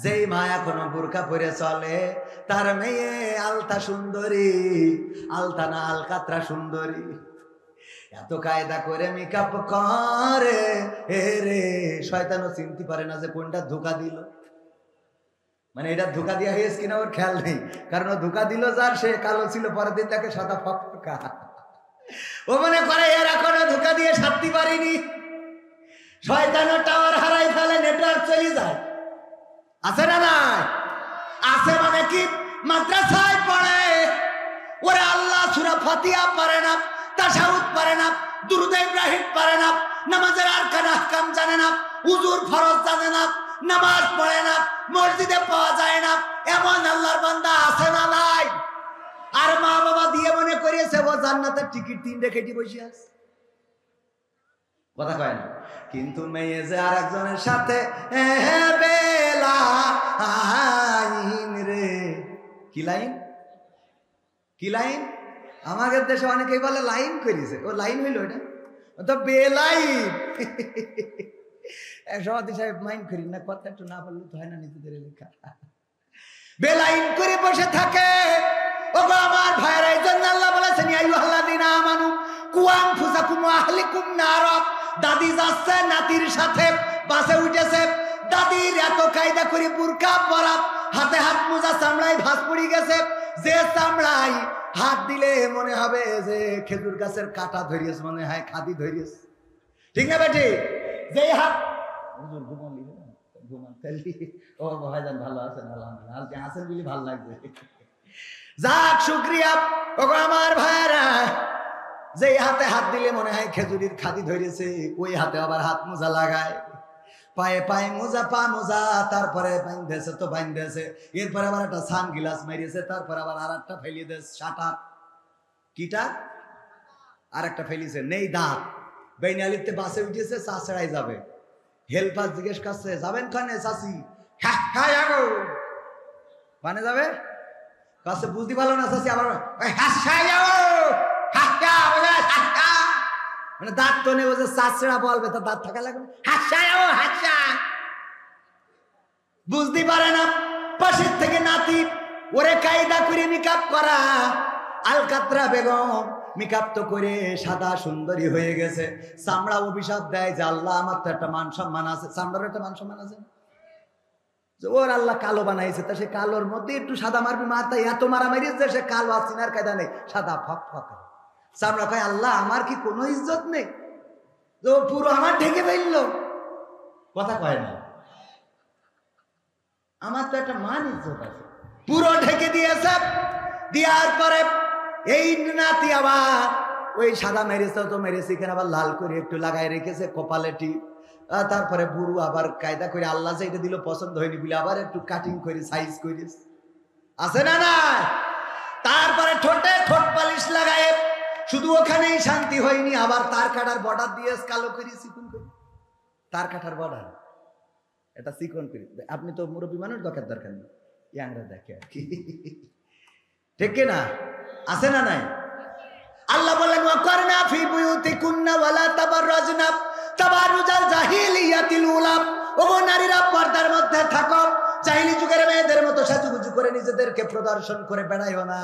যেই মা এখনো বোরকা পরে চলে তার মেয়ে আলতা সুন্দরী, আলতা না আলকাতরা সুন্দরী, এত কায়দা করে মেকআপ করে রে শয়তানও চিনতে পারে না যে কোনটা ধোকা দিল। মানে এটা ধোকা দিয়া হয়েছে কিনা ওর খেয়াল নেই, কারণ ও ধোকা দিল যার সে কালো ছিল, পরের দিন তাকে সাদা ফকফকা। ও মনে করে এর এখনো ধোকা দিয়ে সারতে পারিনি। শয়তানও টাওয়ার হারাই ফেলে, নেটওয়ার্ক চলে যায়। আছে না নাই? আছে মানে কি? মাদ্রাসায় পড়ে, ওরা আল্লাহ সূরা ফাতিহা পারে না, তাশাহুদ পারে না, দুরূদ ইব্রাহিম পারে না, নামাজের আরকান আহকাম জানে না, উযুর ফরজ জানে না, নামাজ পড়ে না, মসজিদে পাওয়া যায় না, এমন আল্লাহর বান্দা আছে না নাই? আর মা বাবা দিয়ে মনে করিয়েছে ও জান্নাতের টিকিট 3 কেটে বসে আছে। কথা কয় না? কিন্তু মেয়ে যে আর একজনের সাথে বেলা আইন রে। কি লাইন? কি লাইন? আমাদের দেশে অনেকেই বলে লাইন করিছে, ও লাইন হইল এটা, ও তো বেলাইন। সভাপতি সাহেব মাইন্ড করি না, কথা একটু না বললে তো হয় না, নিজেদের লেখা। বেলাইন করে বসে থাকে। ও গো আমার ভাইরা, এই জন্য আল্লাহ বলেছেন ইয়া আইয়ুহাল্লাযীনা আমানু কু আনফুসাকুম ওয়া আহলিকুম নার। দাদি যাচ্ছে নাতির সাথে, বাসে উঠেছে, দাদির এত কায়দা করে বুরকা পরা, হাতে হাত মোজা, চামড়ায় ভাঁজ পড়ে গেছে, যে চামড়ায় হাত দিলে মনে হবে যে খেজুর গাছের কাঁটা ধরিয়েছে, মনে হয় খাদি ধরিয়েছে। ঠিক না বেটি? যেই হাত ও ভাইজান ভালো আছেন? আলহামদুলিল্লাহ, আছেন বলে ভালো লাগবে। যাক শুকরিয়া। ও আমার ভাইরা, যেই হাতে হাত দিলে মনে হয় খেজুরির খাদি ধরেছে, ওই হাতে আবার হাত মোজা লাগায়, পায়ে পায়ে মোজা, পা মোজা, তারপরে বাইন্ধেছে তো বাইন্ধেছে, এরপরে আবার একটা সান গিলাস মারিয়েছে, তারপর আবার আর একটা ফেলিয়ে দিয়েছে শাটা, কিটা আর একটা ফেলিয়েছে, নেই দাঁত। বেইনালিতে বাসে উঠেছে, চা ছেড়াই যাবে, হেল্পার জিজ্ঞেস করছে যাবেন খানে চাষি? মানে যাবে কাছে বুঝতে পারলো না চাষি, আবার মানে দাঁত তো নেই, চা ছেড়া বলবে, তো দাঁত থাকা লাগবে, বুঝতে পারে না। পাশের থেকে নাতি, ওরে কায়দা করে মেকআপ করা, আলকাতরা বেগম মেকআপ তো করে সাদা সুন্দরী হয়ে গেছে, চামড়া অভিশাপ দেয় যে আল্লাহ আমার তো একটা মান সম্মান আছে, চামড়ার একটা মান সম্মান আছে, ওর আল্লাহ কালো বানাইছে, তা সে কালোর মধ্যে একটু সাদা মারবি, মাথা এত মারামারি যে সে কালো আসিনার কায়দা নেই, সাদা ফক ফকা। চামড়া কয় আল্লাহ আমার কি কোনো ইজ্জত নেই? তো পুরো আমার ঢেকে ফেললো। কথা কয় না, আমার তো একটা মান ইজ্জত আছে, পুরো ঢেকে দিয়েছে। দেওয়ার পরে এই নাতি আবার ওই সাদা মেরেছে তো মেরেছে, এখানে আবার লাল করে একটু লাগাই রেখেছে কপালেটি, তারপরে বুড়ু আবার কায়দা করে আল্লাহ যেটা দিল পছন্দ হয়নি বলে আবার একটু কাটিং করে সাইজ করে, আছে না না? তারপরে ঠোঁটে ঠোঁট পালিশ লাগায়, শুধু ওখানেই শান্তি হয়নি, আবার তার কাটার বর্ডার দিয়ে কালো করে চিকন করে, তার কাটার বর্ডার এটা চিকন করে। আপনি তো মুরব্বী মানুষ, দরকার নেই, ইয়াংরা দেখে আর কি, ঠিক না? আছে না নাই? আল্লাহ বলেন ওয়াকারনা ফি বুয়ুতিকুন্না ওয়ালা তাবাররাজনা তাবাররুজাল জাহিলিয়াতিল উলা। ওগো নারীরা পর্দার মধ্যে থাকো, জাহিলি যুগের মেয়েদের মতো সাজুগুজু করে নিজেদেরকে প্রদর্শন করে বেড়াইও না।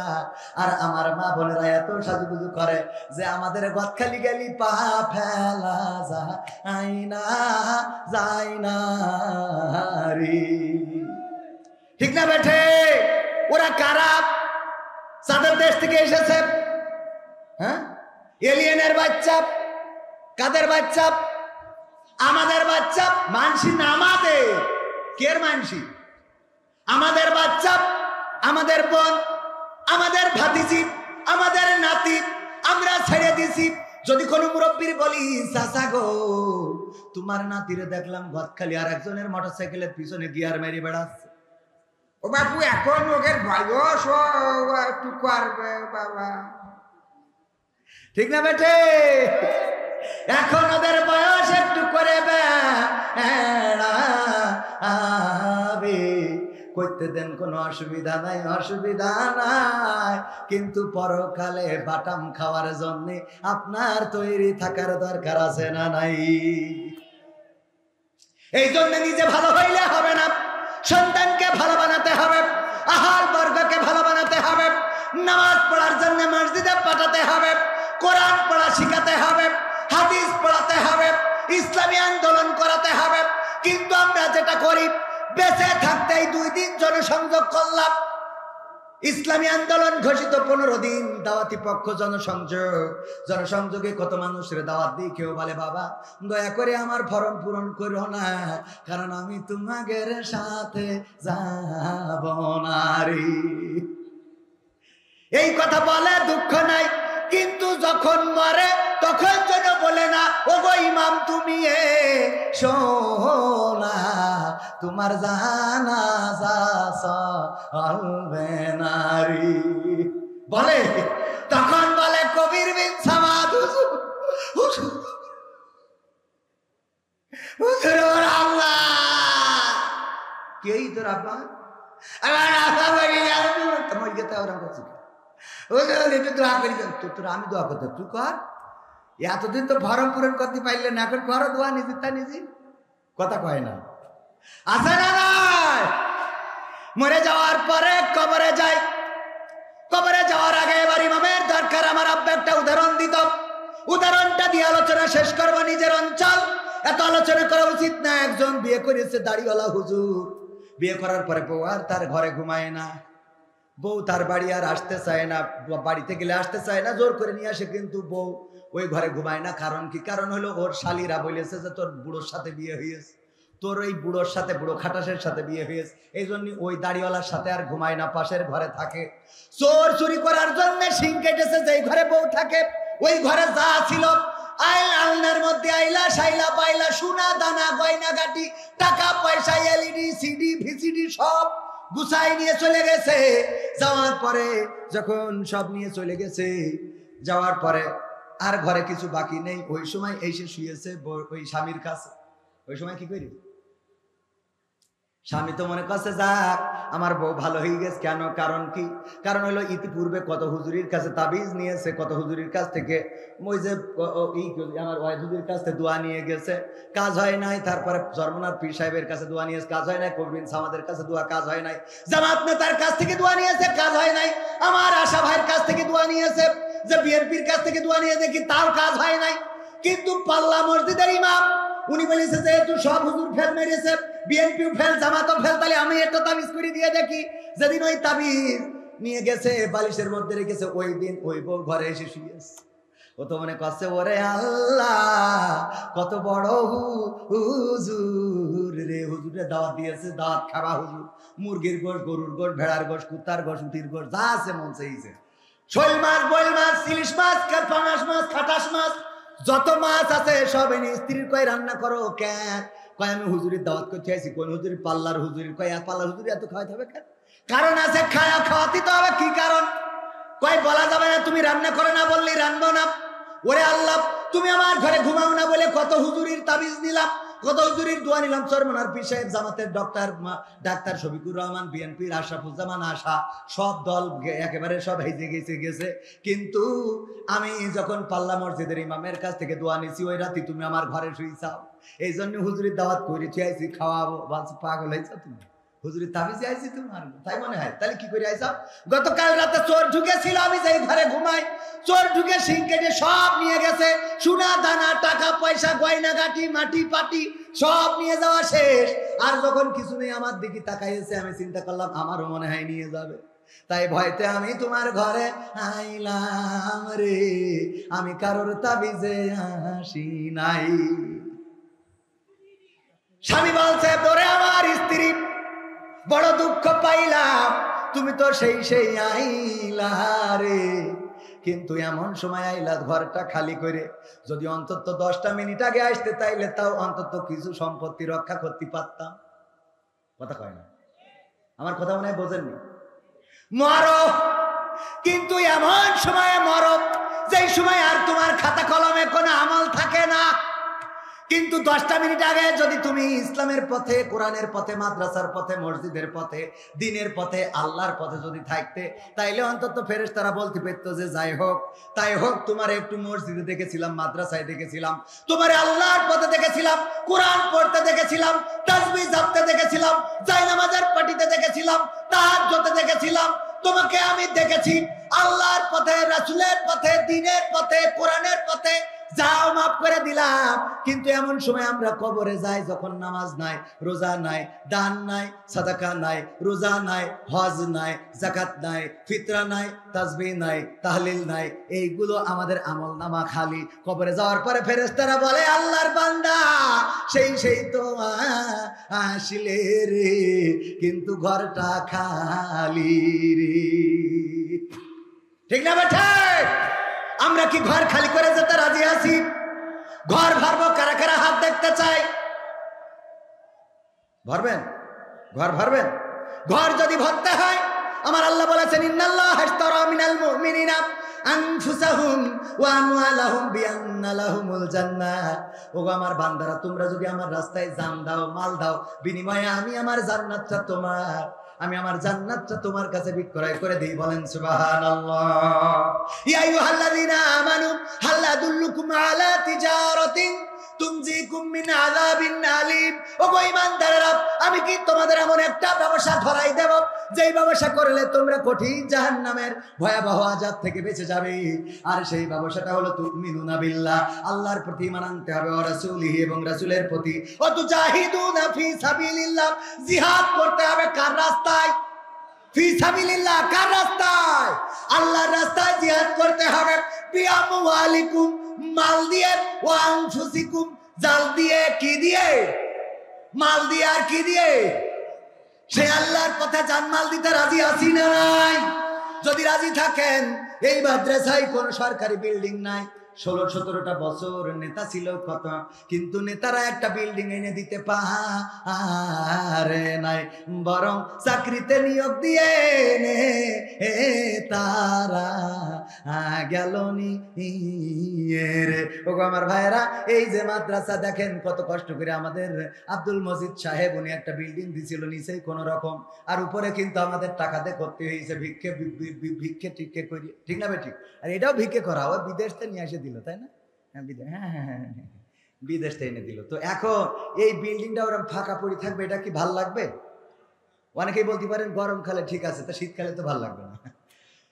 আর আমার মা বোনেরা এত সাজুগুজু করে যে আমাদের গদখালি গেলি পা ফেলা যায় না রে। ঠিক না বেঠে? ওরা কারা? সাদের দেশ থেকে এসেছে, হ্যাঁ, এলিয়েনের বাচ্চা। কাদের বাচ্চা? আমাদের বাচ্চা। মানসি না আমাদের, কের মানসি? আমাদের বাচ্চা, আমাদের বোন, আমাদের ভাতিজি, আমাদের নাতি, আমরা ছেড়ে দিছি। যদি কোনো মুরব্বীর বলি চাচা গো তোমার নাতিরে দেখলাম গদখালি আর একজনের মোটরসাইকেলের পিছনে গিয়ার মেরে বেড়াচ্ছে, ও বাপু এখন ওদের বয়স একটু করবে বাবা, ঠিক না বেটে? এখন ওদের বয়স একটু করে করতে দেন, কোনো অসুবিধা নাই, অসুবিধা নাই। কিন্তু পরকালে বাটাম খাওয়ার জন্য আপনার তৈরি থাকার দরকার আছে না নাই? এই জন্য নিজে ভালো হইলে হবে না, সন্তানকে ভালো বানাতে হবে, আহাল বর্গকে ভালো বানাতে হবে, নামাজ পড়ার জন্য মসজিদে পাঠাতে হবে, কোরআন পড়া শিখাতে হবে, হাদিস পড়াতে হবে, ইসলামী আন্দোলন করাতে হবে। কিন্তু আমরা যেটা করি, বেঁচে থাকতেই 2 দিন জনসংযোগ করলাম, ইসলামী আন্দোলন ঘোষিত 15 দিন, দাওয়াতি পক্ষ জনসংযোগে কত মানুষের দাওয়াত দিই, কেউ বলে বাবা দয়া করে আমার ফরম পূরণ করো না, কারণ আমি তোমাদের সাথে যাব না রে। এই কথা বলে দুঃখ নাই, কিন্তু যখন মরে তখন যেন বলে না ও গো ইমাম তুমি শোনা, তোমার জানাজা চলবে না রে। বলে তখন বলে কবির বিন সামাদ হুজুর আল্লাহ কেই তোর আব্বা আমার আশা বাড়ি গেল তোমার গেতে ওরা করছি একটু দোয়া করি, তোর আমি দোয়া করতে তুই কর, এতদিন তো ফরম পূরণ করতে পারলে না, এখন করো দোয়া নিজে তা নিজে, কথা কয় না। আছে না নয়? মরে যাওয়ার পরে কবরে যাই, কবরে যাওয়ার আগে এবার ইমামের দরকার। আমার আব্বা একটা উদাহরণ দিত, উদাহরণটা দিয়ে আলোচনা শেষ করবো। নিজের অঞ্চল এত আলোচনা করা উচিত না। একজন বিয়ে করেছে দাড়িওয়ালা হুজুর, বিয়ে করার পরে বউ আর তার ঘরে ঘুমায় না, বউ তার বাড়ি আর আসতে চায় না, বাড়িতে গেলে আসতে চায় না, জোর করে নিয়ে আসে, কিন্তু বউ ওই ঘরে ঘুমায় না। কারণ কি? কারণ হলো ওর শালীরা বলেছে যে তোর বুড়োর সাথে বিয়ে হয়েছে, তোর ওই বুড়োর সাথে, বুড়ো খাটাসের সাথে বিয়ে হয়েছে, এই জন্য ওই দাড়িওয়ালার সাথে আর ঘুমায় না, পাশের ঘরে থাকে। চোর চুরি করার জন্য শিং কেটেছে, যেই ঘরে বউ থাকে ওই ঘরে যা ছিল আলনার মধ্যে আইলা শাইলা পাইলা সোনা দানা গয়না গাটি টাকা পয়সা এলইডি সিডি ভিসিডি সব গুছাই নিয়ে চলে গেছে। যাওয়ার পরে যখন সব নিয়ে চলে গেছে, যাওয়ার পরে আর ঘরে কিছু বাকি নেই, ওই সময় এসে শুয়েছে ওই স্বামীর কাছে। ওই সময় কি করি? স্বামী তো মনে করছে যাক আমার বউ ভালো হয়ে গেছে। কেন? কারণ কি? কারণ হলো ইতিপূর্বে কত হুজুরির কাছে তাবিজ নিয়েছে, কত হুজুরির কাছ থেকে ওই যে আমার ওয়াইদ হুজুরির কাছ থেকে দোয়া নিয়ে গেছে, কাজ হয় নাই। তারপরে জর্মনাথ পীর সাহেবের কাছে দোয়া নিয়েছে, কাজ হয় নাই। কবির সামাদের কাছে দোয়া, কাজ হয় নাই। জামাত নেতার কাছ থেকে দোয়া নিয়েছে, কাজ হয় নাই। আমার আশা ভাইয়ের কাছ থেকে দোয়া নিয়েছে, যে বিএনপির কাছ থেকে দোয়া নিয়ে দেখি তাও কাজ হয় নাই। কিন্তু পাল্লা মসজিদের ইমাম উনি বলেছে যেহেতু সব হুজুর ফেল মেরেছে, বিএনপিও ফেল, জামাতও ফেল, তাহলে আমি একটা তাবিজ করে দিয়ে দেখি। যেদিন ওই তাবিজ নিয়ে গেছে বালিশের মধ্যে রেখেছে, ওই দিন ওই বউ ঘরে এসে শুয়েছে। ও তো মনে করছে ওরে আল্লাহ কত বড় হুজুর রে, হুজুরে দাওয়াত দিয়েছে, দাওয়াত খাবা হুজুর। মুরগির গোশ, গরুর গোশ, ভেড়ার গোশ, কুত্তার গোশ, উটির গোশ, যা আছে মন চাইছে, শোল মাছ, বইল মাছ, ইলিশ মাছ, পাঙাশ মাছ, খাটাস মাছ, যত মাছ আছে সব এনে স্ত্রীর কয় রান্না করো। কেন? কয় আমি হুজুরির দাওয়াত করতে আইছি। কোন হুজুরি? পাল্লার হুজুরির। কয় পাল্লার হুজুরি এত খাওয়াতে হবে কেন? কারণ আছে, খাওয়াতে তো হবে। কি কারণ? কয় বলা যাবে না, তুমি রান্না করে না বললি রানবো না। ওরে আল্লাহ তুমি আমার ঘরে ঘুমাও না বলে কত হুজুরির তাবিজ নিলাম, কত হুজুরির দোয়া নিলাম। চরমনার পীর সাহেব, জামাতের ডাক্তার শফিকুর রহমান, বিএনপির আশরাফুজ্জামান আশা, সব দল একেবারে সব হেজে গেছে। কিন্তু আমি যখন পাল্লা মসজিদের ইমামের কাছ থেকে দোয়া নিছি, ওই রাতে তুমি আমার ঘরে শুইছাও। এই জন্য হুজুরির দাওয়াত করেছি, আইছি খাওয়াবো। পাগল হয়েছ তুমি? হুজুরির তাবিজে আইছি তোমার, তাই মনে হয়? তাহলে কি করে আইসাও? গতকাল রাতে চোর ঢুকেছিল, আমি যেই ঘরে ঘুমাই, চোর ঢুকে শিং কেটে সব নিয়ে গেছে। সোনা দানা টাকা পয়সা গয়না গাটি মাটি পাটি সব নিয়ে যাওয়া শেষ। আর যখন কিছু নেই আমার দিকে তাকাইছে, আমি চিন্তা করলাম আমারও মনে হয় নিয়ে যাবে। তাই ভয়তে আমি তোমার ঘরে আইলাম রে, আমি কারোর তাবিজে আসি নাই। স্বামী বলছে তোরে আমার স্ত্রী বড় দুঃখ পাইলাম, তুমি তো সেই আইলা রে। কিন্তু এমন সময় আইলা ঘরটা খালি করে, যদি অন্তত 10টা মিনিট আগে আসতে তাইলে তাও অন্তত কিছু সম্পত্তি রক্ষা করতে পারতাম। কথা কয় না? আমার কথা মনে হয় বোঝেননি। মরো, কিন্তু এমন সময় মরো যেই সময় আর তোমার খাতা কলমে কোনো আমল থাকে না। কিন্তু 10টা মিনিট আগে যদি তুমি ইসলামের পথে, কোরআনের পথে, মাদ্রাসার পথে, মসজিদের পথে, দ্বীনের পথে, আল্লাহর পথে যদি থাকতে, তাইলে অন্তত ফেরেশতারা বলতে পারতো যে যাই হোক তাই হোক, তোমার একটু মসজিদে দেখেছিলাম, মাদ্রাসায় দেখেছিলাম, তোমার আল্লাহর পথে দেখেছিলাম, কোরআন পড়তে দেখেছিলাম, তাসবিহ জপতে দেখেছিলাম, জায়নামাজের পাটিতে দেখেছিলাম, তাহাজ্জুদে দেখেছিলাম, তোমাকে আমি দেখেছি আল্লাহর পথে, রাসূলের পথে, দ্বীনের পথে, কোরআনের পথে, যাও মাফ করে দিলাম। কিন্তু এমন সময় আমরা কবরে যাই যখন নামাজ নাই, রোজা নাই, দান নাই, সাদাকা নাই, রোজা নাই, হজ নাই, যাকাত নাই, ফিতরা নাই, তাসবিহ নাই, তাহলিল নাই, এইগুলো আমাদের আমল নামা খালি। কবরে যাওয়ার পরে ফেরেশতারা বলে আল্লাহর বান্দা সেই তো আসলে রে, কিন্তু ঘরটা খালি রে। ঠিক না বেটা? আমরা কি ঘর খালি করে যেতে রাজি আছি? ঘর ভরবো, কারা কারা হাত দেখতে চাই? ভরবেন? ঘর ভরবেন? ঘর যদি ভরতে হয়, আমার আল্লাহ বলেছেন ইন্নাল্লাহ আশতারা মিনাল মুমিনিনা আনফুসাহুম ওয়া আমওয়ালাহুম বিআন্না লাহুমুল জান্নাহ। ওগো আমার বান্দারা, তোমরা যদি আমার রাস্তায় জান দাও, মাল দাও, বিনিময়ে আমি আমার জান্নাতটা তোমার, আমি আমার জান্নাতটা তোমার কাছে বিক্রয় করে দেই। বলেন সুবহানাল্লাহ। ইয়া আইয়ুহাল্লাযীনা আমানু হাল আদুল্লুকুম আলা তিজারাতিন তুনজিকুম মিন আযাবিন আলীম। ওগো ঈমানদারেরা, আমি কি তোমাদের এমন একটা ব্যবসা ধরাই দেব যেই ব্যবসা করলে তোমরা কঠিন জাহান্নামের ভয়াবহ আযাব থেকে বেঁচে যাবে? আর সেই ব্যবসাটা হলো তুমিনুনা বিল্লাহ, আল্লাহর প্রতি ঈমান আনতে হবে, ওয়া রাসূলিহি, এবং রাসূলের প্রতি, ওয়া তুজাহিদুনা ফি সাবিলিল্লাহ, জিহাদ করতে হবে কার রাস্তায়? ফি সাবিলিল্লাহ, কার রাস্তায়? আল্লাহর রাস্তায় জিহাদ করতে হবে। বিআমওয়ালিকুম, মাল দিয়ে, ওয়া আনফুসিকুম, জাল দিয়ে, কি দিয়ে? মাল দিয়ে। আর কি দিয়ে? সে আল্লাহর পথে জানমাল দিতে রাজি আছি না নাই? যদি রাজি থাকেন, এই মাদ্রাসায় কোন সরকারি বিল্ডিং নাই, 16-17টা বছর নেতা ছিল কত, কিন্তু নেতারা একটা বিল্ডিং এনে দিতে পারে নাই, বরং চাকরিতে নিয়োগ দিয়ে তারা গেল নি রে। ওগো আমার ভাইরা, এই যে মাদ্রাসা দেখেন কত কষ্ট করে আমাদের আব্দুল মজিদ সাহেব, উনি একটা বিল্ডিং দিছিল নিচে কোন রকম, আর উপরে কিন্তু আমাদের টাকাতে করতে হয়েছে, ভিক্ষে টিক্ষে করি, ঠিক না বেঠিক? আর এটাও ভিক্ষে করা, ও বিদেশ থেকে নিয়ে এসে দিল, তাই না? হ্যাঁ, বিদেশ থেকে এনে দিল। তো এখন এই বিল্ডিংটা ওরকম ফাঁকা পড়ে থাকবে, এটা কি ভাল লাগবে? অনেকেই বলতে পারেন গরমকালে ঠিক আছে, তা শীতকালে তো ভাল লাগবে না।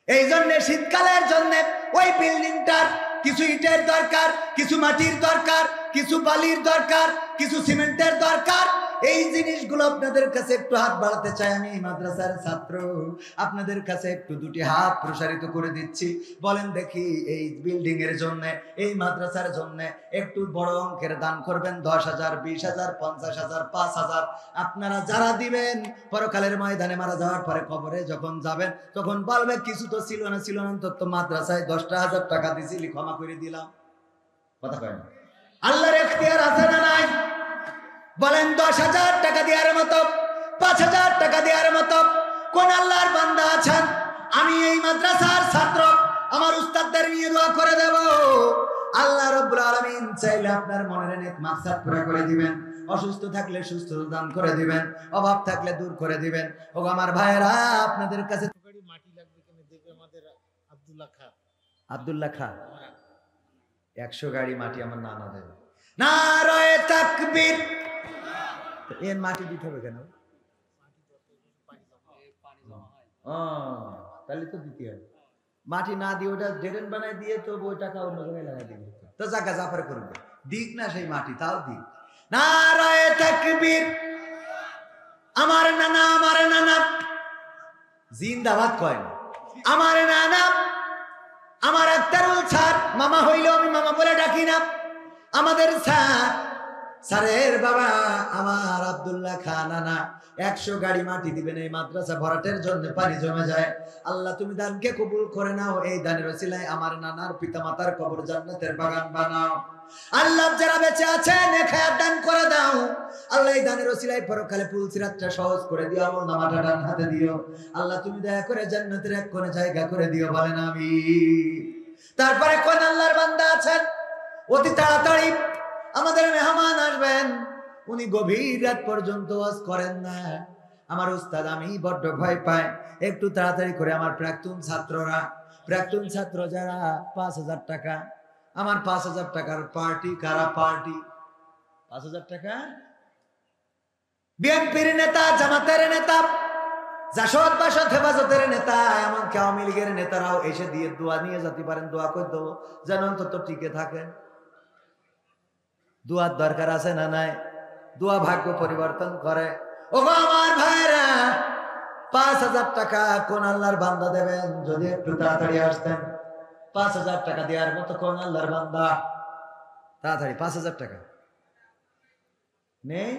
এই জন্য শীতকালের জন্য ওই বিল্ডিংটার কিছু ইটের দরকার, কিছু মাটির দরকার, কিছু বালির দরকার, কিছু সিমেন্টের দরকার। এই জিনিসগুলো আপনাদের কাছে একটু হাত বাড়াতে চাই আমি, মাদ্রাসার ছাত্র, আপনাদের কাছে একটু দুটি হাত প্রসারিত করে দিচ্ছি। বলেন দেখি, এই বিল্ডিং এর জন্য, এই মাদ্রাসার জন্য একটু বড় অঙ্কের দান করবেন। 10,000, 20,000, 50,000, 5,000 আপনারা যারা দিবেন, পরকালের ময়দানে মারা যাওয়ার পরে কবরে যখন যাবেন, তখন বলবে কিছু তো ছিল না, তো মাদ্রাসায় 10,000 টাকা দিছিলি, ক্ষমা করে দিলাম। কথা কয় না? আল্লাহর এখতিয়ার আছে না নাই? বলেন 10,000 টাকা দেওয়ার মতো, 5,000 টাকা দেওয়ার মতো কোন আল্লাহর বান্দা আছেন? আমি এই মাদ্রাসার ছাত্র, আমার উস্তাদদের নিয়ে দোয়া করে দেব, আল্লাহ রাব্বুল আলামিন চাইলে আপনার মনের নেক মাকসাদ পুরো করে দিবেন, অসুস্থ থাকলে সুস্থতা দান করে দিবেন, অভাব থাকলে দূর করে দিবেন। ও আমার ভাইরা, আপনাদের কাছে মাটি লাগবে কেন দেখবে আমাদের আব্দুল্লাহ খা 100 গাড়ি মাটি আমার নানা দেবে। নারায়ে তাকবীর। এর মাটি দিতে হবে কেন? তাহলে তো দিতে হবে। মাটি না দিয়ে ওটা ড্রেন বানায় দিয়ে তো ওই টাকা অন্য জায়গায় লাগাই দিবে, তো জায়গা জাফর করবে, দিক না সেই মাটি, তাও দিক। নারায়ে তাকবীর। আমার নানা জিন্দাবাদ কয় না। আমার নানা, আমার আক্তারুল স্যার, মামা হইলেও আমি মামা বলে ডাকি না। আমাদের স্যারের বাবা আমার আব্দুল্লাহ খান নানা 100 গাড়ি মাটি দিবেন এই মাদ্রাসা ভরাটের জন্য, পানি জমে যায়। আল্লাহ তুমি দানকে কবুল করে নাও, এই দানের ওসিলায় আমার নানার পিতামাতার কবর জান্নাতের বাগান বানাও। আল্লাহ যারা বেঁচে আছেন নেখায়াত দান করে দাও। আল্লাহ এই দানের ওসিলায় পরকালে পুলসিরাতটা সহজ করে দিও, আমল নামাটা ডান হাতে দিও। আল্লাহ তুমি দয়া করে জান্নাতের এক কোণে জায়গা করে দিও, বলেন আমিন। তারপরে কোন আল্লাহর বান্দা আছেন অতি তাড়াতাড়ি আমাদের মেহমান আসবেন, উনি গভীর রাত পর্যন্ত ওয়াজ করেন না। আমার উস্তাদ আমি বড্ড ভয় পাই, একটু তাড়াতাড়ি করে আমার প্রাক্তন ছাত্র যারা 5,000 টাকা, আমার 5,000 টাকার পার্টি, কারা পার্টি 5,000 টাকা? বিএনপির নেতা, জামাতের নেতা, জাসদ বাসদ হেফাজতের নেতা, এমনকি আওয়ামী লীগের নেতারাও এসে দিয়ে দোয়া নিয়ে যেতে পারেন, দোয়া করে দেবো যেন অন্তত টিকে থাকেন। দোয়ার দরকার আছে না নাই? দোয়া ভাগ্য পরিবর্তন করে। ও আমার ভাইরা, 5,000 টাকা কোন আল্লাহর বান্দা দেবেন? যদি একটু তাড়াতাড়ি আসতেন। 5,000 টাকা দেওয়ার মতো কোন আল্লাহর বান্দা? তাড়াতাড়ি 5,000 টাকা নেই?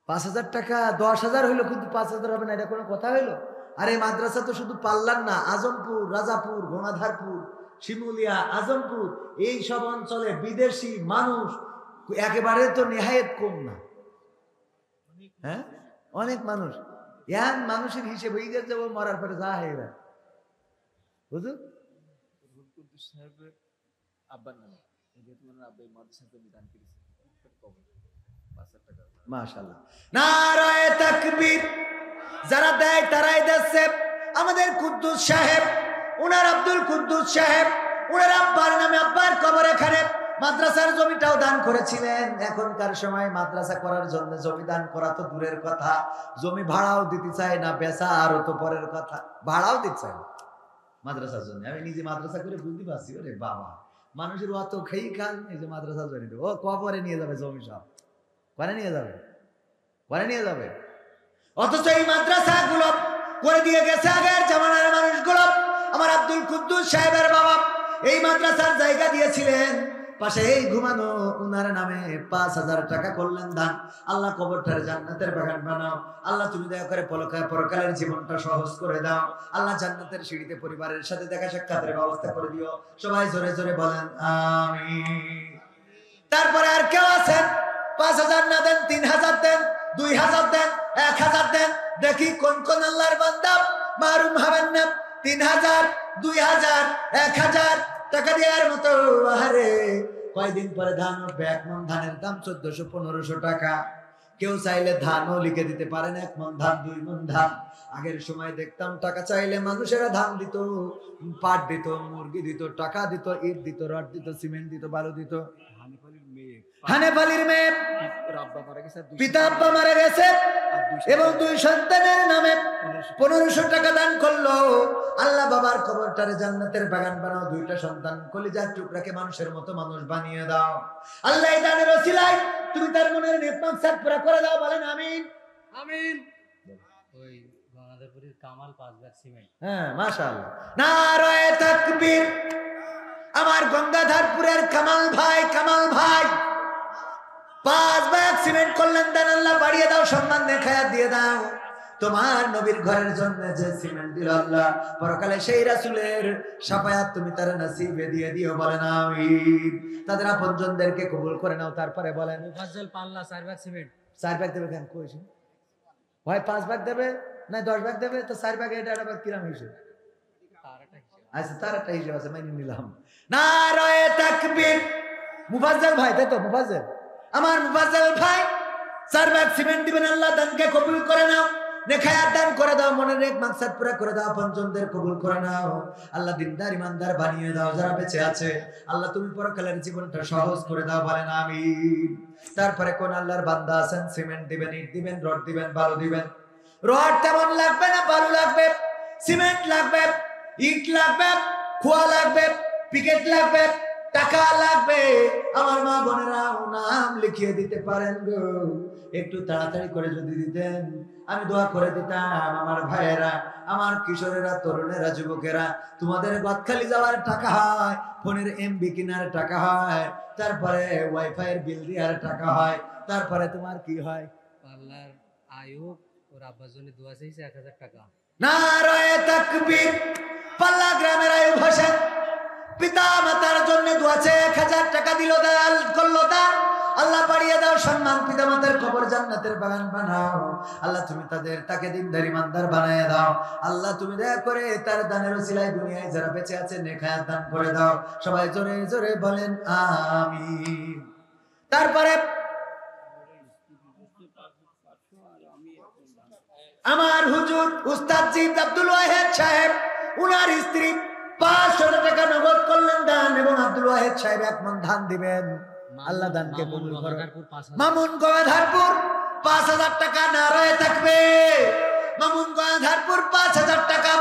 5,000 টাকা 10,000 হইলো, কিন্তু 5,000 হবে না, এটা কোনো কথা হইলো? আর এই মাদ্রাসা তো শুধু পাল্লার না, আজমপুর, রাজাপুর, গণাধারপুর, শিমুলিয়া, আজমপুর, এই সব অঞ্চলে বিদেশি মানুষ একেবারে তো নেহায়েত কম না। হ্যাঁ, অনেক মানুষ। ইয়ান মানুষের হিসেবে ঈদের যাব মরার পরে যা হয়ে যায় বুঝুন। মাশাআল্লাহ, নারায়ে তাকবীর। যারা দেয় তারাই দিচ্ছে। আমাদের কুদ্দুস সাহেব, উনার আব্দুল কুদ্দুস সাহেব, উনার আব্বার নামে আব্বার কবর এখানে মাদ্রাসার জমিটাও দান করেছিলেন। এখনকার সময় মাদ্রাসা করার জন্য জমি দান করা তো দূরের কথা, জমি ভাড়াও দিতে চায় না, বেচা আরো তো পরের কথা, ভাড়াও দিতে চায় না মাদ্রাসার জন্য। আমি নিজে মাদ্রাসা করে বুঝতে পারছি, ওরে বাবা, মানুষের অত খেই খান, এই যে মাদ্রাসার জন্য ও কবরে নিয়ে যাবে জমি, সব করে নিয়ে যাবে। অথচ এই মাদ্রাসা গুলো করে দিয়ে গেছে আগের জামানার মানুষগুলো। আমার আব্দুল কুদ্দুস সাহেবের বাবা এই মাদ্রাসার জায়গা দিয়েছিলেন, পাশে এই ঘুমানো উনার নামে 5,000 টাকা করলেন দান। আল্লাহ কবরটার জান্নাতের বাগান বানাও। আল্লাহ তুমি দয়া করে পরকালের জীবনটা সহজ করে দাও। আল্লাহ জান্নাতের সিঁড়িতে পরিবারের সাথে দেখা সাক্ষাতের ব্যবস্থা করে দিও। সবাই জোরে জোরে বলেন আমিন। তারপরে আর কেউ আছেন 5,000 না দেন, 3,000 দেন, 2,000 দেন, 1,000 দেন, দেখি কোন কোন আল্লাহর বান্দা মারুম হবেন না। 3,000, 2,000, 1,000 টাকা দেওয়ার মতো। আরে কয়দিন পরে ধান উঠবে, 1 মণ ধানের দাম 1400-1500 টাকা। কেউ চাইলে ধানও লিখে দিতে পারেন, 1 মণ ধান, 2 মণ ধান। আগের সময় দেখতাম টাকা চাইলে মানুষেরা ধান দিত, পাট দিত, মুরগি দিত, টাকা দিত, ইট দিত, রড দিত, সিমেন্ট দিত, বালু দিত। হানেফালির মেয়ে পিতা আব্বা মারা গেছে এবং 2 সন্তানের নামে 1500 টাকা দান করলো। আল্লাহ বাবার কবরটারে জান্নাতের বাগান বানাও। 2টা সন্তান কলিজার টুকরাকে মানুষের মতো মানুষ বানিয়ে দাও। আল্লাহ এই দানের ওসিলায় তুমি তার মনের নেক মাকসাদ পুরা করে দাও, বলেন আমিন। আমিন। ওই গঙ্গাধরপুরের কামাল 5 ব্যাগ সিমেন্ট। হ্যাঁ, মাশাআল্লাহ, নারায়ে তাকবীর। আমার গঙ্গাধরপুরের কামাল ভাই 5 ব্যাগ সিমেন্ট করলেন দান। আল্লাহ বাড়িয়ে দাও, সম্মান দেখায়া দিয়ে দাও। তোমার নবীর ঘরের জন্য যে সিমেন্ট দিল আল্লাহ, পরকালে সেই রাসূলের শাফায়াত তুমি তার নসিবে দিয়ে দিও, বলেন আমিন। তাদের আপনজনদেরকে কবুল করে নাও। তারপরে বলেন মুফাজ্জল পাল্লা 4 ব্যাগ সিমেন্ট। 4 ব্যাগ দেবে কেন কইছি? হয় 5 ব্যাগ দেবে না 10 ব্যাগ দেবে, তো 4 ব্যাগ এটা আবার কিরাম হইছে? আচ্ছা, তার একটা হিসাব আছে, মাইনে নিলাম। নারায়ে তাকবীর। মুফাজ্জল ভাই, তাই তো মুফাজ্জল, আমার মুফাজ্জল ভাই 4 ব্যাগ সিমেন্ট দিবেন। আল্লাহ দানকে কবুল করে নাও, নেখায়াত দান করে দাও, মনের নেক মাকসাদ পুরা করে দাও, পঞ্চমদের কবুল করে নাও। আল্লাহ দিনদার ইমানদার বানিয়ে দাও যারা বেঁচে আছে। আল্লাহ তুমি পরকালের জীবনটা সহজ করে দাও, বলেন আমিন। তারপরে কোন আল্লাহর বান্দা আছেন সিমেন্ট দিবেন, ইট দিবেন, রড দিবেন, বালু দিবেন? রড তেমন লাগবে না, বালু লাগবে, সিমেন্ট লাগবে, ইট লাগবে, খোয়া লাগবে, পিকেট লাগবে, টাকা লাগবে। আমার মা বোনেরাও নাম লিখিয়ে দিতে পারেন গো, একটু তাড়াতাড়ি করে যদি দিতেন আমি দোয়া করে দিতাম। আমার ভাইয়েরা, আমার কিশোরেরা, তরুণেরা, যুবকেরা, তোমাদের গদখালি যাওয়ার টাকা হয়, ফোনের এমবি কেনার টাকা হয়, তারপরে ওয়াইফাই এর বিল দেওয়ার টাকা হয়, তারপরে তোমার কি হয়? পাল্লার আয়ুব ওর আব্বার জন্য দোয়া চাইছে 1,000 টাকা। নারায়ে তাকবীর। পাল্লা গ্রামের আয়ুব হোসেন পিতা মাতার জন্য দোয়া চেয়ে 1,000 টাকা দিল, দান করলো দান। আল্লাহ বাড়িয়ে দাও সম্মান, পিতা মাতার কবর জান্নাতে জান্নাতের বাগান বানাও। আল্লাহ তুমি তাকে দিনদার ইমানদার বানায় দাও। আল্লাহ তুমি দয়া করে তার দানের ওসিলায় দুনিয়ায় যারা বেঁচে আছে নেক হায়াত দান করে দাও। সবাই জোরে জোরে বলেন আমিন। তারপরে আমার হুজুর উস্তাদ জি আব্দুল ওয়াহেদ সাহেব, উনার স্ত্রী 500 টাকা নগদ করলেন দান, এবং আব্দুল ওয়াহেদ সাহেব 1 মণ ধান দিবেন। আল্লাহ দানকে কবুল করো। মামুন গয়াধারপুর 5000 টাকা, নারায়ে তাকবীর। মামুন গয়াধারপুর 5000 টাকা।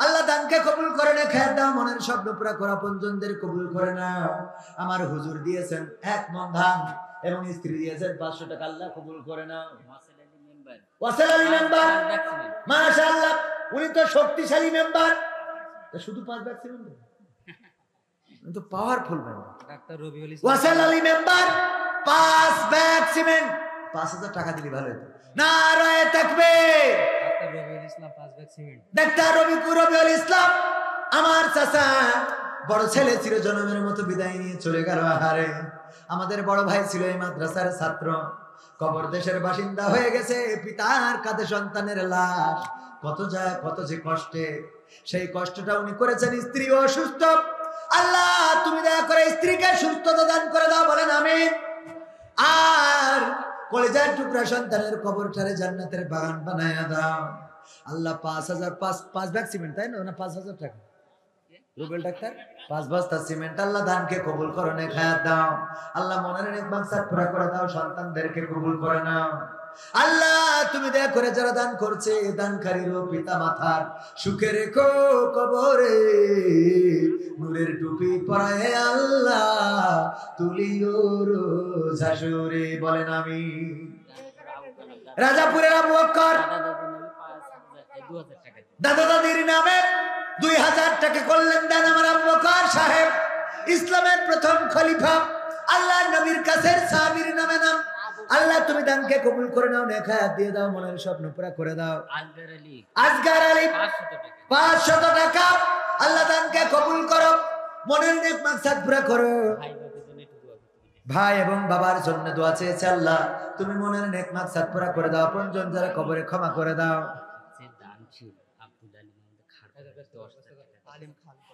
আল্লাহ দানকে কবুল করে না, খেয়ে দাও, মনের স্বপ্ন পুরা করা পঞ্জনদের কবুল করে না। আমার হুজুর দিয়েছেন 1 মণ ধান এবং স্ত্রী দিয়েছেন 500 টাকা, আল্লাহ কবুল করে না। ওয়াসেল আলী মেম্বার, মাশাআল্লাহ, উনি তো শক্তিশালী মেম্বার। শুধু 5 ব্যাগ সিমেন্ট, কিন্তু powerful member. Doctor Rabiul Islam Wasel Ali member 5 bag cement, 5000 টাকা দিলি ভালো হতো। নারায়ে তাকবীর। Doctor Rabiul Islam 5 bag cement. Doctor Rabiul Islam আমার চাচা, বড় ছেলে ছিল জনমের মতো বিদায় নিয়ে চলে গেল। আহারে, আমাদের বড় ভাই ছিল এই মাদ্রাসার ছাত্র, কবর দেশের বাসিন্দা হয়ে গেছে। পিতার কাঁধে সন্তানের লাশ, কত যে কষ্টে, সেই কষ্টটা উনি করেছেন। স্ত্রী অসুস্থ, আল্লাহ তুমি দয়া করে স্ত্রীকে সুস্থতা দান করে দাও, বলেন আমিন। আর কলেজার টুকরা সন্তানের কবরটারে জান্নাতের বাগান বানায়া দাও। আল্লাহ 5 ব্যাগ সিমেন্ট, তাই না? 5000 টাকা রুবেল ডাক্তার, 5 বস্তা সিমেন্ট। আল্লাহ দানকে কবুল করো, নেক হায়াত দাও। আল্লাহ মনের নেক মাকসাদ পুরা করে দাও, সন্তানদেরকে কবুল করে নাও। আল্লাহ তুমি দয়া করে যারা দান করছে, দানকারীর পিতা মাতার সুখে রেখো কবরে, নূরের টুপি পরায় আল্লাহ তুলিও রোজ হাসরে, বলেন আমিন। রাজাপুরের আবু বকর দাদা দাদির নামে 2000 টাকা করলেন দান। আমার আবু বকর সাহেব ইসলামের প্রথম খলিফা, আল্লাহর নবীর কাছের সাহাবীর নামে নাম। আল্লাহ তুমি দানকে কবুল করে নাও, নেক হায়াত দিয়ে দাও, মনের স্বপ্ন পুরা করে দাও। আসগার আলী 500 টাকা। আল্লাহ দানকে কবুল করো, মনের নেক মাকসাদ পুরা করো। ভাই এবং বাবার জন্য দোয়া চেয়েছে, আল্লাহ তুমি মনের নেক মাকসাদ পুরা করে দাও। আপনজন যারা কবরে ক্ষমা করে দাও।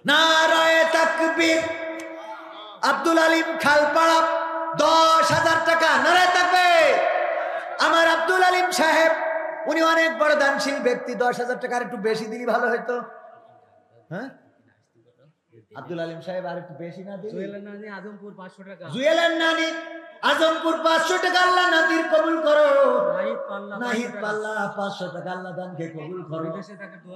নারায়ে তাকবীর। আব্দুল আলিম খালপাড়া 10,000 টাকা, নারায়ে তাকবীর। আমার আব্দুল আলিম সাহেব, উনি অনেক বড় দানশীল ব্যক্তি। 10,000 টাকা আর একটু বেশি দিলি ভালো হতো। হ্যাঁ, আব্দুল আলিম সাহেব আর একটু বেশি না দিলে। জুয়েলের নানি আজমপুর 500 টাকা। জুয়েলের নানি আজমপুর 500 টাকা। আল্লাহ নাদির কবুল করো। নাহিদ পাল্লা 500 টাকা। আল্লাহ দানকে কবুল করো।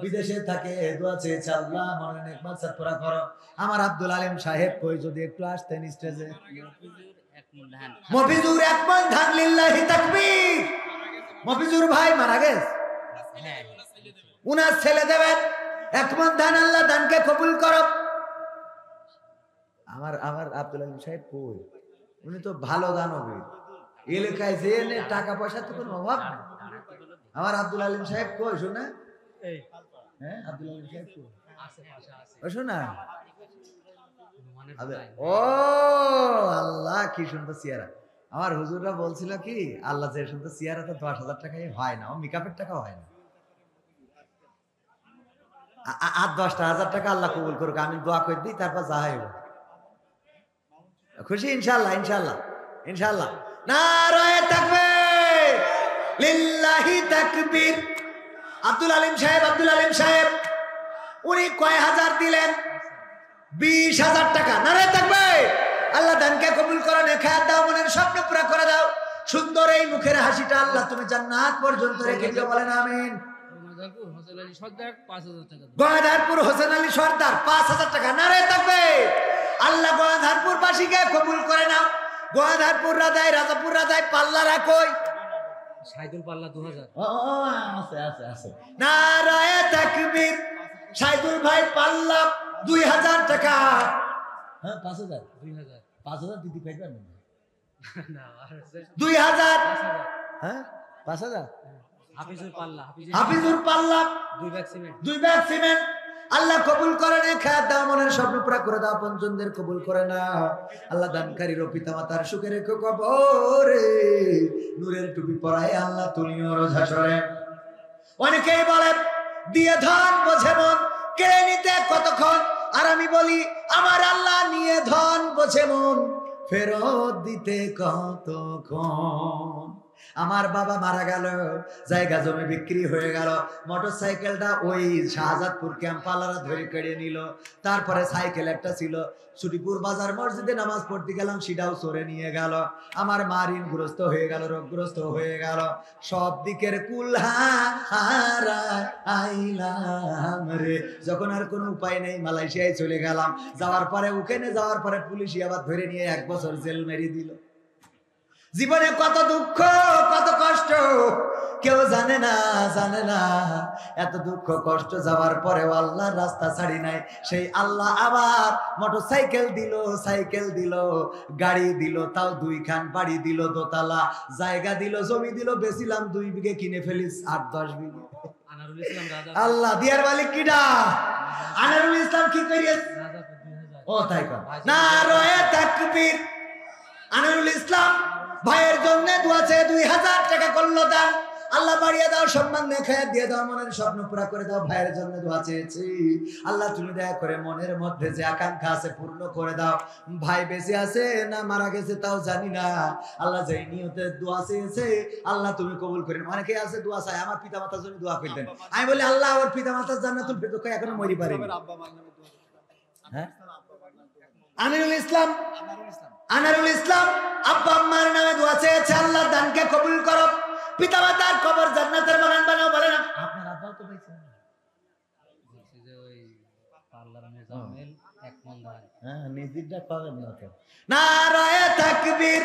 বিদেশে থাকে দোয়া চেয়েছে, আল্লাহ মনের নেক মাকসাদ পুরা করো। আমার আব্দুল আলিম সাহেব কই যদি একটু আসতেন স্টেজে। মফিজুর 1 মণ ধান, লিল্লাহি তাকবীর। মফিজুর ভাই মারা গেছে, উনার ছেলে দেবেন 1 মণ ধান। আল্লাহ দানকে কবুল করো। আমার আব্দুল আলিম সাহেব কই, উনি তো ভালো দানবী, এলাকায় যে টাকা পয়সা তো কোনো অভাব নেই। আমার আব্দুল আলিম সাহেব কই শোনা? হ্যাঁ, আব্দুল আলিম সাহেব কই? শোনা, ও আল্লাহ কি সুন্দর চেহারা। আমার হুজুররা বলছিল কি, আল্লাহ যে সুন্দর চেহারা, তো 10,000 টাকায় হয় না, মেকআপের টাকা হয় না। আর 10,000 টাকা আল্লাহ কবুল করুক, আমি দোয়া করে দিই, তারপর যা হইব খুশি ইনশাআল্লাহ। ইনশাআল্লাহ ইনশাআল্লাহ। নারায়ে তাকবীর, লিল্লাহি তাকবীর। আব্দুল আলিম সাহেব উনি কয় হাজার দিলেন? 20,000 টাকা। নারায়ে তাকবীর। আল্লাহ দানকে কবুল করো, নেক হায়াত দাও, মনের স্বপ্ন পুরা করে দাও। সুন্দর এই মুখের হাসিটা আল্লাহ তুমি জান্নাত পর্যন্ত রেখে দিও, বলেন আমিন। গয়াধারপুর হোসেন আলী সর্দার 5,000 টাকা। নারায়ে তাকবীর। আল্লাহ গয়াধারপুর বাসীকে কবুল করে নাও। গয়াধারপুর রাজাই, রাজাপুর রাজাই, পাল্লা রাখোই। সাইদুল পাল্লা 2000। আছে। নারায়ে তাকবীর। সাইদুল ভাই পাল্লা 2,000 টাকা। হ্যাঁ, 5,000 5,000 দিদি পাইবেন না? 2,000। হ্যাঁ, 5,000। হাফিজুর পাল্লা 2 ব্যাগ সিমেন্ট। আল্লাহ কবুল করে না, খায়াত দাও, মনের স্বপ্ন পুরা করে দাও, পঞ্চমদের কবুল করে না। আল্লাহ দানকারীর পিতা মাতার সুখে রেখো কবরে, নূরের টুপি পরায় আল্লাহ তুলিও রোজ হাসরে। অনেকেই বলে দিয়ে ধন বোঝে মন, কেড়ে নিতে কতক্ষণ। আর আমি বলি আমার আল্লাহ নিয়ে ধন বোঝে মন, ফেরত দিতে কতক্ষণ। আমার বাবা মারা গেল, জায়গা জমি বিক্রি হয়ে গেল, মোটরসাইকেলটা ওই শাহজাদপুর ক্যাম্পালারা ধরে কেড়ে নিল। তারপরে সাইকেল একটা ছিল, ছুটিপুর বাজার মসজিদে নামাজ পড়তে গেলাম, সেটাও চোরে নিয়ে গেল। আমার মা ঋণগ্রস্ত হয়ে গেল, রোগগ্রস্ত হয়ে গেল, সব দিকের কুলহারা আইলাম রে। যখন আর কোনো উপায় নেই মালয়েশিয়ায় চলে গেলাম। যাওয়ার পরে ওখানে যাওয়ার পরে পুলিশ আবার ধরে নিয়ে 1 বছর জেল মেরে দিল। জীবনে কত দুঃখ কত কষ্ট কেউ জানে না, জানে না। এত দুঃখ কষ্ট যাওয়ার পরেও আল্লাহর রাস্তা ছাড়ি নাই। সেই আল্লাহ আবার মোটরসাইকেল দিল, সাইকেল দিল, গাড়ি দিল, তাও 2 খান, বাড়ি দিল দোতলা, জায়গা দিল, জমি দিল, বেচিলাম 2 বিঘে, কিনে ফেলিস 8-10 বিঘে। আনারুল ইসলাম রাজা, আল্লাহ দিয়ার মালিক কিডা? আনারুল ইসলাম কি করিস? ও তাই কর না, রয়ে তাকবীর। আনারুল ইসলাম ভাইয়ের জন্য দোয়া চেয়ে 2000 টাকা করলো দান। আল্লাহ বাড়িয়ে দাও, সম্মান দেখায় দিয়ে দাও, মনের স্বপ্ন পুরা করে দাও। ভাইয়ের জন্য দোয়া চেয়েছি, আল্লাহ তুমি দয়া করে মনের মধ্যে যে আকাঙ্ক্ষা আছে পূর্ণ করে দাও। ভাই বেঁচে আছে না মারা গেছে তাও জানি না, আল্লাহ যেই নিয়তে দোয়া চেয়েছে আল্লাহ তুমি কবুল করেন। অনেকে আছে দোয়া চায় আমার পিতা মাতার জন্য দোয়া করতেন। আমি বলি আল্লাহ আমার পিতা মাতার জান্নাতুল ফেরদৌস এখনো মরি পারি। হ্যাঁ, আমিরুল ইসলাম, আনারুল ইসলাম আব্বা আম্মার নামে দোয়া চেয়েছে, আল্লাহ দানকে কবুল করো, পিতা মাতার কবর জান্নাতের বাগান বানাও। বলে না আপনার আব্বাও তো পাইছে, বলছি যে ওই পার্লার মেজামেল 1 মন ধান। হ্যাঁ, নিজেরটা পাবেন না কেন? নারায়ে তাকবীর।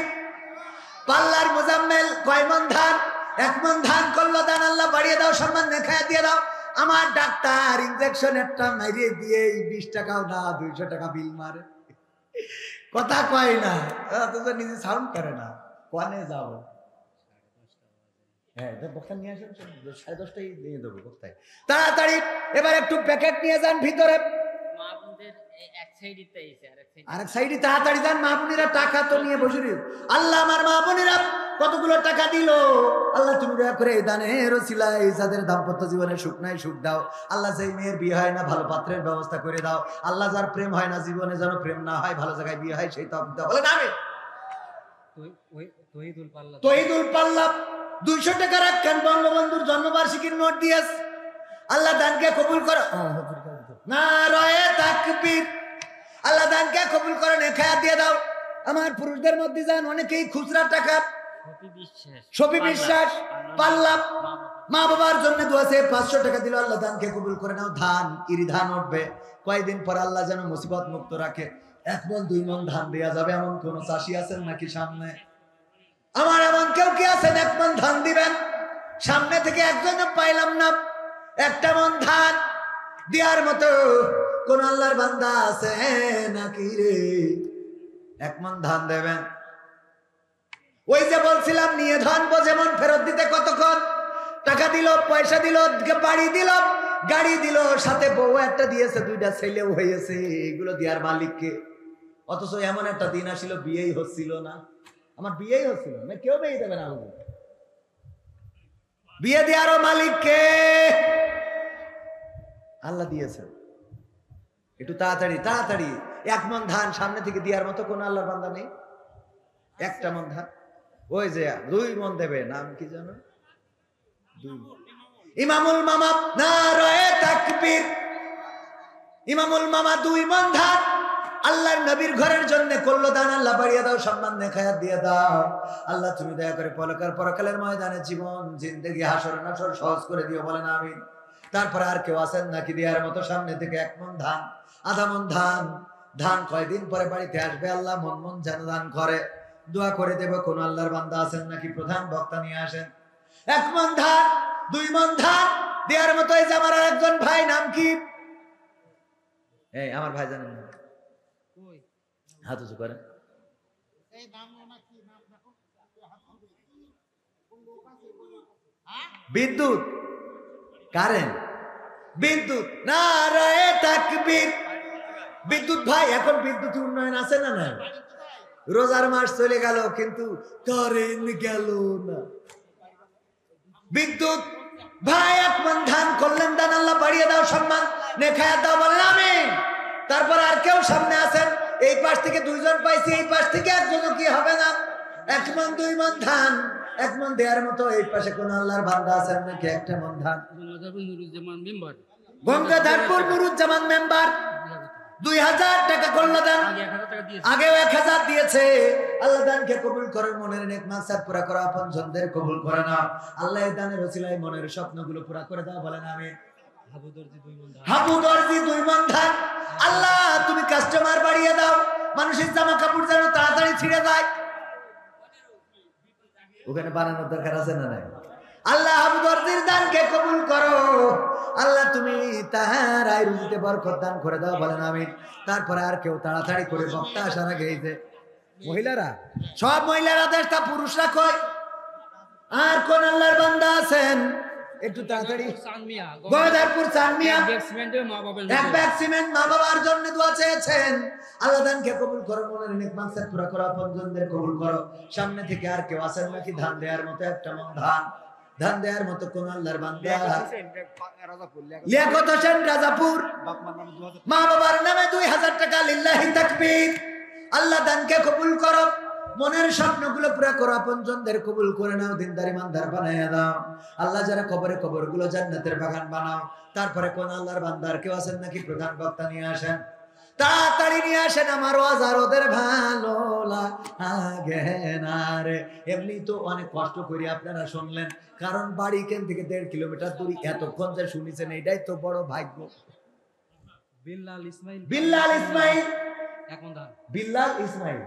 পাল্লার মুজাম্মেল কয় মন ধান? 1 মন ধান করলো দান। আল্লাহ বাড়িয়ে দাও, সম্মান দেখায় দিয়ে দাও। আমার ডাক্তার ইনজেকশন একটা মারিয়ে দিয়ে 20 টাকাও না 200 টাকা বিল মারে, কথা কয় না, অথচ নিজে সাউন্ড করে না। কোনে যাও? হ্যাঁ, বক্তা নিয়ে আসেন, 10:30টায় দিয়ে দেবো বক্তায়। তাড়াতাড়ি এবার একটু প্যাকেট নিয়ে যান ভিতরে। আরেক সাইডে তাড়াতাড়ি যান। মা বোনেরা টাকা তো নিয়ে বসে রইল। আল্লাহ আমার মা বোনেরা কতগুলো টাকা দিল, আল্লাহ তুমি দয়া করে এই দানের ওসিলায় যাদের দাম্পত্য জীবনে সুখ নাই সুখ দাও। আল্লাহ যেই মেয়ের বিয়ে হয় না ভালো পাত্রের ব্যবস্থা করে দাও। আল্লাহ যার প্রেম হয় না জীবনে যেন প্রেম না হয়, ভালো জায়গায় বিয়ে হয় সেই তৌফিক দাও। বলে না আমি তহিদুল পাল্লা 200 টাকা রাখেন, বঙ্গবন্ধুর জন্মবার্ষিকীর নোট দিয়েছ। আল্লাহ দানকে কবুল করো। নারায়ে তাকবীর। আল্লাহ দানকে কবুল করে নেখায়াত দিয়ে দাও। আমার পুরুষদের মধ্যে যান অনেকেই খুচরা টাকা, শফি বিশ্বাস পাল্লা মা বাবার জন্য দোয়া চেয়ে 500 টাকা দিল। আল্লাহ দানকে কবুল করে নাও। ধান ইরি ধান উঠবে কয়েকদিন পর, আল্লাহ যেন মুসিবত মুক্ত রাখে। 1 মন 2 মন ধান দেয়া যাবে এমন কোন চাষি আছেন নাকি সামনে? আমার এমন কেউ কি আছেন 1 মন ধান দিবেন? সামনে থেকে একজনও পাইলাম না 1 মন ধান দেওয়ার মতো কোন আল্লাহর বান্দা আছে নাকি রে? 1 মন ধান দেবেন। ওই যে বলছিলাম নিয়ে ধন বোঝে মন, ফেরত দিতে কতক্ষণ। টাকা দিল, পয়সা দিল, বাড়ি দিল, গাড়ি দিল, সাথে বউ একটা দিয়েছে, 2টা ছেলেও হয়েছে। এগুলো দেওয়ার মালিককে। অথচ এমন একটা দিন আসিল বিয়েই হচ্ছিল না। আমার বিয়েই হচ্ছিল না, কেউ বিয়ে দেবে না। বিয়ে দেওয়ারও মালিককে আল্লাহ দিয়েছে। একটু তাড়াতাড়ি তাড়াতাড়ি 1 মন ধান সামনে থেকে দেওয়ার মতো কোন আল্লাহর বান্দা নেই? 1 মন ধান। ওই যে 2 মন দেবে, নাম কি জানো? ইমামুল মামা। নারায়ে তাকবীর। ইমামুল মামা 2 মন ধান আল্লাহর নবীর ঘরের জন্য করলো দান। আল্লাহ বাড়িয়ে দাও, সম্মান দেখায় দিয়ে দাও। আল্লাহ তুমি দয়া করে পরকালের ময়দানে জীবন জিন্দেগি হাসর নাসর সহজ করে দিও। বলেন আমিন। তারপরে আর কেউ আছেন নাকি দেওয়ার মতো? সামনে থেকে 1 মন ধান, আধা মন ধান। ধান কয়দিন পরে বাড়িতে আসবে, আল্লাহ মন মন যেন দান করে। দোয়া করে দেব কোন আল্লাহর বান্দা আছেন নাকি? প্রধান বক্তা নিয়ে আসেন। 1 মন ধান 2 মন ধান দেওয়ার মতো। এই যে আমার আরেকজন ভাই, নাম কি? এই আমার ভাই জানেন না? হাত উঁচু করেন। বিদ্যুৎ, কারেন্ট, বিদ্যুৎ নারায়ে তাকবীর। বিদ্যুৎ ভাই, এখন বিদ্যুৎ উন্নয়ন আছে না নাই? রোজার মাস চলে গেল কিন্তু কারেন্ট গেল না। বিদ্যুৎ ভাই, এক মন ধান করলেন দান, আল্লাহ বাড়িয়ে দাও, সম্মান নেখায়া দাও, বলেন আমিন। তারপর আর কেউ সামনে আছেন, এই পাশ থেকে দুইজন পাইছি, এই পাশ থেকে একজনও কি হবে না? এক মন দুই মন ধান, এক মন দেওয়ার মতো এই পাশে কোন আল্লাহর বান্দা আছেন নাকি? একটা মন ধান। গঙ্গাধারপুর নুরুজ্জামান মেম্বার 2000 টাকা করলো দান, আগেও 1000 দিয়েছে। আল্লাহ দানকে কবুল করে, মনের নেক মাকসাদ পুরা করো, আপনজনদের কবুল করে নাও। আল্লাহ এই দানের ওসিলায় মনের স্বপ্নগুলো পুরা করে দাও, বলেন আমিন। হাবু দর্জি 2 মণ ধান, আল্লাহ তুমি কাস্টমার বাড়িয়ে দাও, মানুষের জামা কাপড় যেন তাড়াতাড়ি ছিঁড়ে যায়। ওখানে বানানোর দরকার আছে না নাই? আল্লাহ হাবু দর্জির দানকে কবুল করো, আল্লাহ তুমি তাহার আয় রুজিতে বরকত দান করে দাও, বলেন আমিন। তারপরে আর কেউ তাড়াতাড়ি করে, বক্তা আসার আগে এই যে মহিলারা, সব মহিলারা দেশটা, পুরুষরা কই? আর কোন আল্লাহর বান্দা আছেন একটু তাড়াতাড়ি? গঙ্গাধারপুর চানমিয়া এক ব্যাগ সিমেন্ট মা বাবার জন্য দোয়া চেয়েছেন। আল্লাহ দানকে কবুল করো, মনের নেক মাকসাদ পুরা করো, আপনজনদের কবুল করো। সামনে থেকে আর কেউ আছেন নাকি ধান দেওয়ার মতো? একটা মন ধান, ধান দেওয়ার মতো কোন আল্লাহর বান্দা? লিয়াকত হোসেন রাজাপুর, মা বাবার নামে 2000 টাকা, লিল্লাহি তাকবীর। আল্লাহ দানকে কবুল করো, মনের স্বপ্নগুলো পুরা করো, আপনজনদের কবুল করে নাও, দিনদার ইমানদার বানাইয়া দাও। আল্লাহ যারা কবরে, কবরগুলো জান্নাতের বাগান বানাও। তারপরে কোন আল্লাহর বান্দার কেউ আছেন নাকি? প্রধান বক্তা নিয়ে আসেন, তাড়াতাড়ি নিয়ে আসেন, আমার ওয়াজ আর ওদের ভালো লাগে না রে। এমনি তো অনেক কষ্ট করি, আপনারা শুনলেন, কারণ বাড়ি কেন থেকে 1.5 কিলোমিটার দূরে, এতক্ষণ যে শুনেছেন এটাই তো বড় ভাগ্য। বিল্লাল ইসমাইল, বিল্লাল ইসমাইল, বিল্লাল ইসমাইল,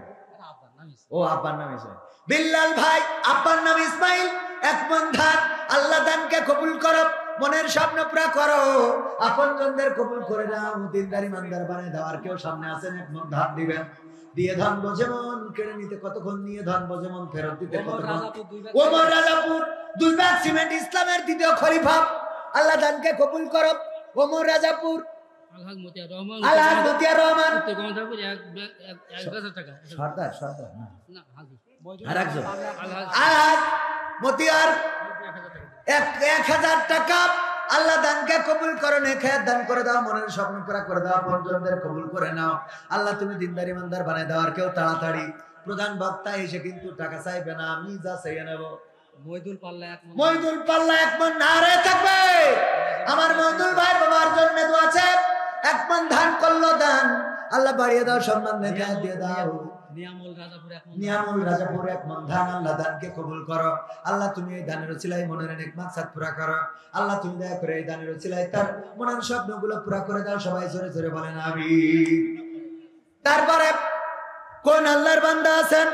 ও আব্বার নাম ইসমাইল। বিল্লাল ভাই, আব্বার নাম ইসমাইল, এক মন ধান। আল্লাহ দানকে কবুল করো, মনের স্বপ্ন পুরা করো, আপনজনদের কবুল করে নাও, দিনদার ইমানদার বানায় দাও। আর কেউ সামনে আছেন এক মন ধান দিবেন? দিয়ে ধন যেমন কেড়ে নিতে কতক্ষণ, নিয়ে ধন যেমন ফেরত দিতে কতক্ষণ। ওমর রাজাপুর 2 ব্যাগ সিমেন্ট, ইসলামের দ্বিতীয় খলিফা। আল্লাহ দানকে কবুল করো, ওমর রাজাপুর। আলহাজ মতিয়ার রহমান, সর্দার সর্দার না, আরেকজন আলহাজ মতিয়ার 1000 টাকা। আল্লাহ দানকে কবুল করো, নেখায়াত দান করে দাও, মনের স্বপ্ন পুরা করে দাও, আপনজনদের কবুল করে নাও। আল্লাহ তুমি দিনদার ইমানদার বানায় দাও। আর কেউ তাড়াতাড়ি, প্রধান বক্তা এসে কিন্তু টাকা চাইবে না, আমি যা চাইয়ে নেব। মইদুল পাল্লা এক মণ নারে থাকবে। আমার মইদুল ভাই বাবার জন্য দোয়া আছে, এক মণ ধান করলো দান, আল্লাহ বাড়িয়ে দাও, সম্মান নেখায়াত দিয়ে দাও। নিয়ামুল রাজাপুর 1 মণ ধান, আল্লাহ দানকে কবুল করো। আল্লাহ তুমি এই দানের ওসিলায় মনের নেক মাকসাদ পুরা করো। আল্লাহ তুমি দয়া করে এই দানের ওসিলায় তার মনের স্বপ্নগুলো পুরা করে দাও। সবাই জোরে জোরে বলেন আমিন। তারপরে কোন আল্লাহর বান্দা আছেন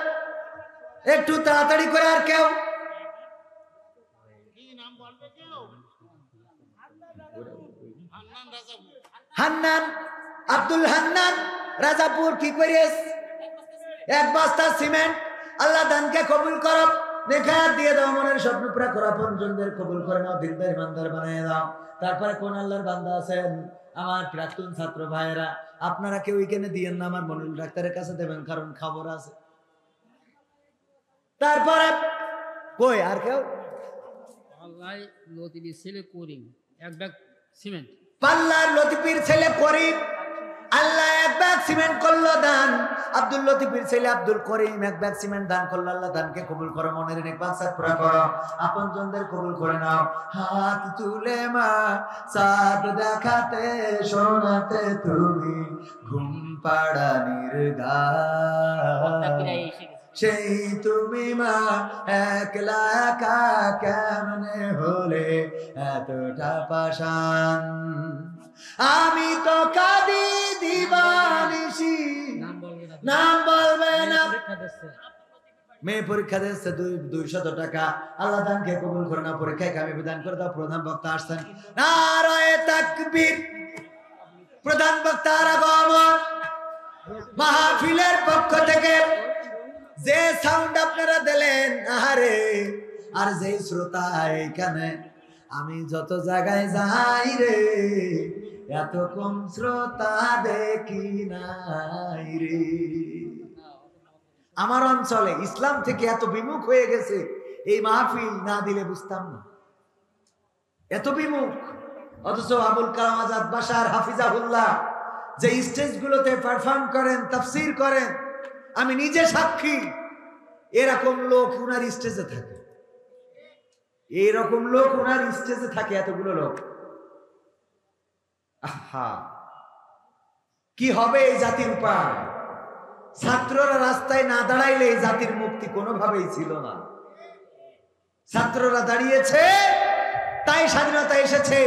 একটু তাড়াতাড়ি করে? আর কেউ? হান্নান, আব্দুল হান্নান রাজাপুর, কি করিস? 1 বস্তা সিমেন্ট। আল্লাহ দানকে কবুল করো, নেখায়াত দিয়ে দাও, মনের স্বপ্ন পুরা করো, আপনজনদের কবুল করে নাও, দিনদার ইমানদার বানিয়ে দাও। তারপরে কোন আল্লাহর বান্দা আছেন? আমার প্রাক্তন ছাত্র ভাইয়েরা, আপনারা কেউ এখানে দিয়েন না, আমার মনুল ডাক্তারের কাছে দেবেন, কারণ খবর আছে। তারপরে কই? আর কেউ? লতিফের ছেলে করিম 1 ব্যাগ সিমেন্ট। পাল্লার লতিফের ছেলে করিম, আল্লাহ 1 ব্যাগ সিমেন্ট করলো দান। আব্দুল লতিফের ছেলে আব্দুল করিম 1 ব্যাগ সিমেন্ট দান করলো। আল্লাহ দানকে কবুল করো, মনের নেক মাকসাদ পুরা করো, আপনজনদের কবুল করে নাও। হাত তুলে মা সাদ দেখাতে, শোনাতে তুমি ঘুম পাড়ানির গান, সেই তুমি মা একলা একা কেমনে হলে এতটা পাষাণ। আমি তো কাঁদি দিবানিশি, নাম বলবে না। মেয়ে পরীক্ষা দিচ্ছে 200 টাকা। আল্লাহ দানকে কবুল করে না, পরীক্ষায় কামিয়াবি দান করে দাও। প্রধান বক্তা আসছেন, নারায়ে তাকবীর। প্রধান বক্তার আগমন। মাহফিলের পক্ষ থেকে যে সাউন্ড আপনারা দিলেন, আরে আর যে শ্রোতা এখানে আমি যত জায়গায় যাই রে এত কম শ্রোতা দেখি নাই রে। আমার অঞ্চলে ইসলাম থেকে এত বিমুখ হয়ে গেছে, এই মাহফিল না দিলে বুঝতাম না, এত বিমুখ। অথচ আবুল কালাম আজাদ বাশার হাফিজাহুল্লাহ যে স্টেজগুলোতে পারফর্ম করেন, তাফসীর করেন, আমি নিজে সাক্ষী, এরকম লোক উনার স্টেজে থাকে, এইরকম লোক ওনার স্টেজে থাকে, এতগুলো লোক। আহা, কি হবে এই জাতির উপায়? ছাত্ররা রাস্তায় না দাঁড়াইলে এই জাতির মুক্তি কোনোভাবেই ছিল না। ছাত্ররা দাঁড়িয়েছে, তাই স্বাধীনতা এসেছে।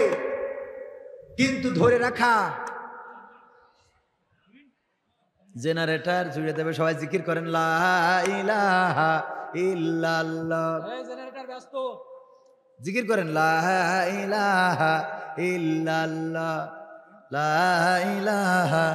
কিন্তু ধরে রাখা, জেনারেটর জুড়ে দেবে, সবাই জিকির করেন লা ইলাহা ইল্লাল্লাহ, জেনারেটর ব্যস্ত, জিকির করেন লা ইলাহা ইল্লাল্লাহ, লা ইলাহা